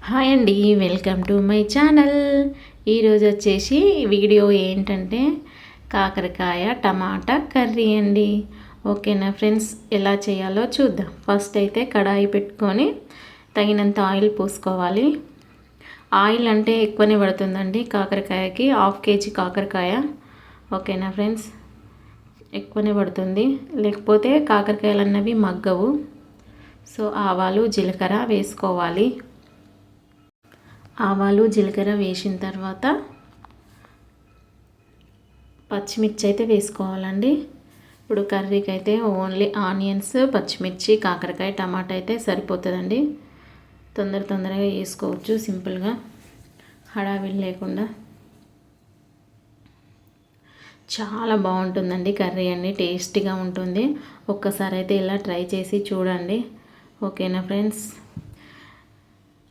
Hi అండి, welcome to my channel. ఈరోజు వచ్చేసి వీడియో ఏంటంటే కాకరకాయ టమాటా కర్రీ అండి. ఓకేనా ఫ్రెండ్స్, ఎలా చేయాలో చూద్దాం. ఫస్ట్ అయితే కడాయి పెట్టుకొని తగినంత ఆయిల్ పోసుకోవాలి. ఆయిల్ అంటే ఎక్కువనే పడుతుందండి కాకరకాయకి, 1/2 kg కాకరకాయ. ఓకేనా ఫ్రెండ్స్, ఎక్కువనే పడుతుంది, లేకపోతే కాకరకాయలు అన్నవి మగ్గవు. సో ఆవాలు జీలకర్ర వేసుకోవాలి. ఆవాలు జీలకర్ర వేసిన తర్వాత పచ్చిమిర్చి అయితే వేసుకోవాలండి. ఇప్పుడు కర్రీకి అయితే ఓన్లీ ఆనియన్స్, పచ్చిమిర్చి, కాకరకాయ, టమాటా అయితే సరిపోతుందండి. తొందరగా వేసుకోవచ్చు, సింపుల్గా, హడావిడి లేకుండా. చాలా బాగుంటుందండి కర్రీ అండి, టేస్టీగా ఉంటుంది. ఒక్కసారి అయితే ఇలా ట్రై చేసి చూడండి. ఓకేనా ఫ్రెండ్స్,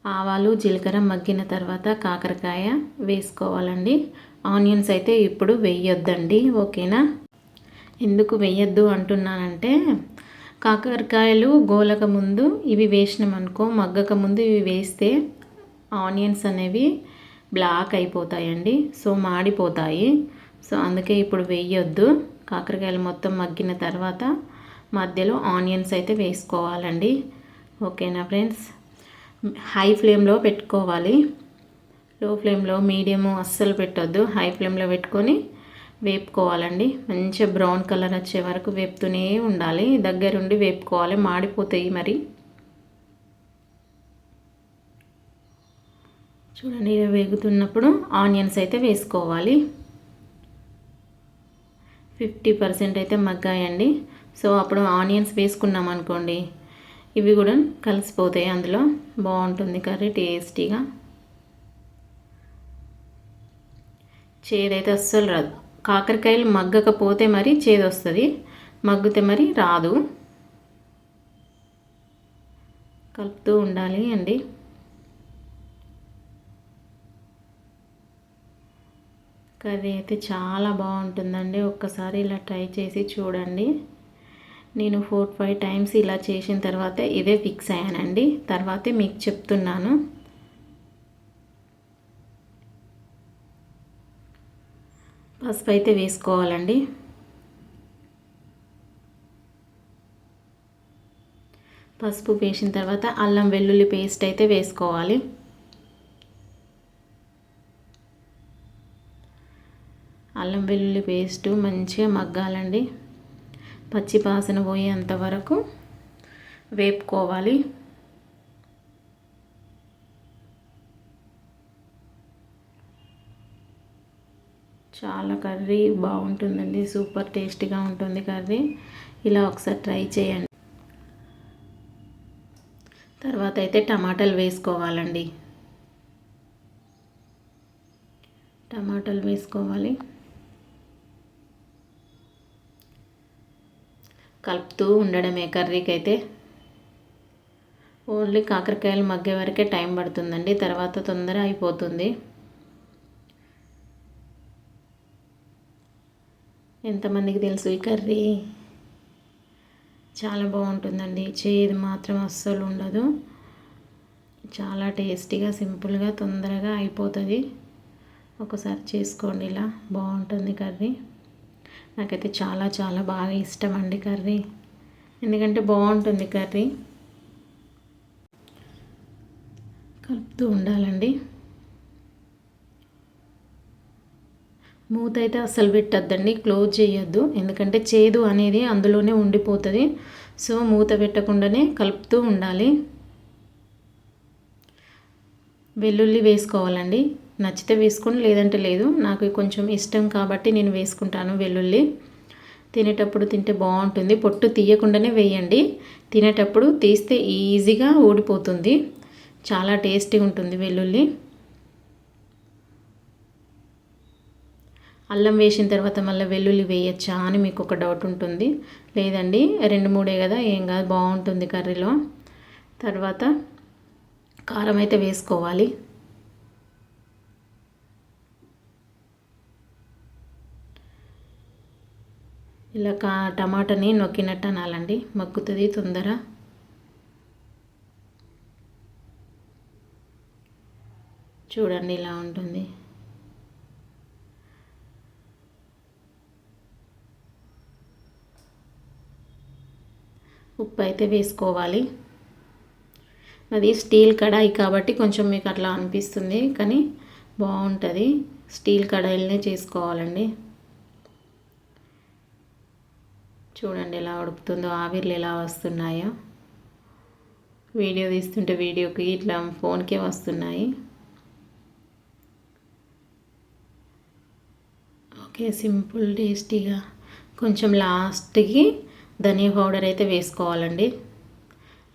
ఆవాలు జీలకర్ర మగ్గిన తర్వాత కాకరకాయ వేసుకోవాలండి. ఆనియన్స్ అయితే ఇప్పుడు వేయొద్దండి. ఓకేనా, ఎందుకు వేయొద్దు అంటున్నానంటే కాకరకాయలు గోలక ముందు ఇవి వేసినామనుకో, మగ్గక ముందు ఇవి వేస్తే ఆనియన్స్ అనేవి బ్లాక్ అయిపోతాయండి, సో మాడిపోతాయి. సో అందుకే ఇప్పుడు వేయొద్దు. కాకరకాయలు మొత్తం మగ్గిన తర్వాత మధ్యలో ఆనియన్స్ అయితే వేసుకోవాలండి. ఓకేనా ఫ్రెండ్స్, హై ఫ్లేమ్లో పెట్టుకోవాలి. లో ఫ్లేమ్లో, మీడియము అస్సలు పెట్టొద్దు. హై ఫ్లేమ్లో పెట్టుకొని వేపుకోవాలండి. మంచిగా బ్రౌన్ కలర్ వచ్చే వరకు వేపుతూనే ఉండాలి. దగ్గరుండి వేపుకోవాలి, మాడిపోతాయి మరి. చూడండి, వేగుతున్నప్పుడు ఆనియన్స్ అయితే వేసుకోవాలి. 50% అయితే మగ్గాయండి. సో అప్పుడు ఆనియన్స్ వేసుకున్నాం అనుకోండి, ఇవి కూడా కలిసిపోతాయి అందులో. బాగుంటుంది కర్రీ, టేస్టీగా. చేదైతే అస్సలు రాదు. కాకరకాయలు మగ్గకపోతే మరి చేదు వస్తుంది, మగ్గితే మరి రాదు. కలుపుతూ ఉండాలి అండి. కర్రీ అయితే చాలా బాగుంటుందండి. ఒక్కసారి ఇలా ట్రై చేసి చూడండి. నేను 4-5 టైమ్స్ ఇలా చేసిన తర్వాత ఇదే ఫిక్స్ అయ్యానండి. తర్వాతే మీకు చెప్తున్నాను. పసుపు అయితే వేసుకోవాలండి. పసుపు వేసిన తర్వాత అల్లం వెల్లుల్లి పేస్ట్ అయితే వేసుకోవాలి. అల్లం వెల్లుల్లి పేస్ట్ మంచిగా మగ్గాలండి. పచ్చి వాసన పోయేంత వరకు వేపుకోవాలి. చాలా కర్రీ బాగుంటుందండి, సూపర్ టేస్టీగా ఉంటుంది కర్రీ. ఇలా ఒకసారి ట్రై చేయండి. తర్వాత అయితే టమాటాలు వేసుకోవాలండి. టమాటాలు వేసుకోవాలి. కలుపుతూ ఉండడమే కర్రీకి అయితే. ఓన్లీ కాకరకాయలు మగ్గే వరకే టైం పడుతుందండి, తర్వాత తొందర అయిపోతుంది. ఎంతమందికి తెలుసు ఈ కర్రీ? చాలా బాగుంటుందండి, చేదు మాత్రం అస్సలు ఉండదు. చాలా టేస్టీగా, సింపుల్గా, తొందరగా అయిపోతుంది. ఒకసారి చేసుకోండి, ఇలా బాగుంటుంది కర్రీ. నాకైతే చాలా బాగా ఇష్టం అండి కర్రీ, ఎందుకంటే బాగుంటుంది కర్రీ. కలుపుతూ ఉండాలండి. మూత అయితే అస్సలు పెట్టద్దండి, క్లోజ్ చేయొద్దు, ఎందుకంటే చేదు అనేది అందులోనే ఉండిపోతుంది. సో మూత పెట్టకుండానే కలుపుతూ ఉండాలి. వెల్లుల్లి వేసుకోవాలండి. నచ్చితే వేసుకోండి, లేదంటే లేదు. నాకు కొంచెం ఇష్టం కాబట్టి నేను వేసుకుంటాను వెల్లుల్లి. తినేటప్పుడు తింటే బాగుంటుంది. పొట్టు తీయకుండానే వేయండి. తినేటప్పుడు తీస్తే ఈజీగా ఊడిపోతుంది. చాలా టేస్టీగా ఉంటుంది వెల్లుల్లి. అల్లం వేసిన తర్వాత మళ్ళీ వెల్లుల్లి వేయచ్చా అని మీకు ఒక డౌట్ ఉంటుంది. లేదండి, 2-3 కదా, ఏం కాదు, బాగుంటుంది కర్రీలో. తర్వాత కారం అయితే వేసుకోవాలి. ఇలా టమాటాని నొక్కినట్టు అనాలండి, మగ్గుతుంది తొందర. చూడండి ఇలా ఉంటుంది. ఉప్పు అయితే వేసుకోవాలి. అది స్టీల్ కడాయి కాబట్టి కొంచెం మీకు అట్లా అనిపిస్తుంది, కానీ బాగుంటుంది. స్టీల్ కడాయిలనే చేసుకోవాలండి. చూడండి ఎలా ఉడుకుతుందో, ఆవిర్లు ఎలా వస్తున్నాయో. వీడియో తీస్తుంటే వీడియోకి ఇట్లా ఫోన్కే వస్తున్నాయి. ఓకే, సింపుల్ టేస్టీగా. కొంచెం లాస్ట్కి ధనియా పౌడర్ అయితే వేసుకోవాలండి,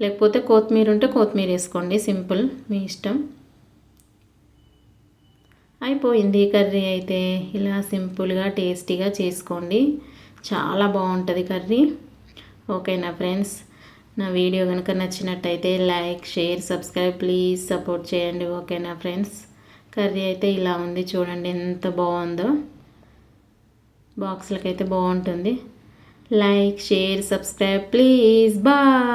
లేకపోతే కొత్తిమీర ఉంటే కొత్తిమీర వేసుకోండి, సింపుల్ మీ ఇష్టం. అయిపోయింది కర్రీ అయితే. ఇలా సింపుల్గా టేస్టీగా చేసుకోండి, చాలా బాగుంటుంది కర్రీ. ఓకేనా ఫ్రెండ్స్, నా వీడియో కనుక నచ్చినట్టయితే like, share, subscribe, please support చేయండి. ఓకేనా ఫ్రెండ్స్, కర్రీ అయితే ఇలా ఉంది చూడండి, ఎంత బాగుందో. బాక్స్లకైతే బాగుంటుంది. Like, share, subscribe, please. Bye.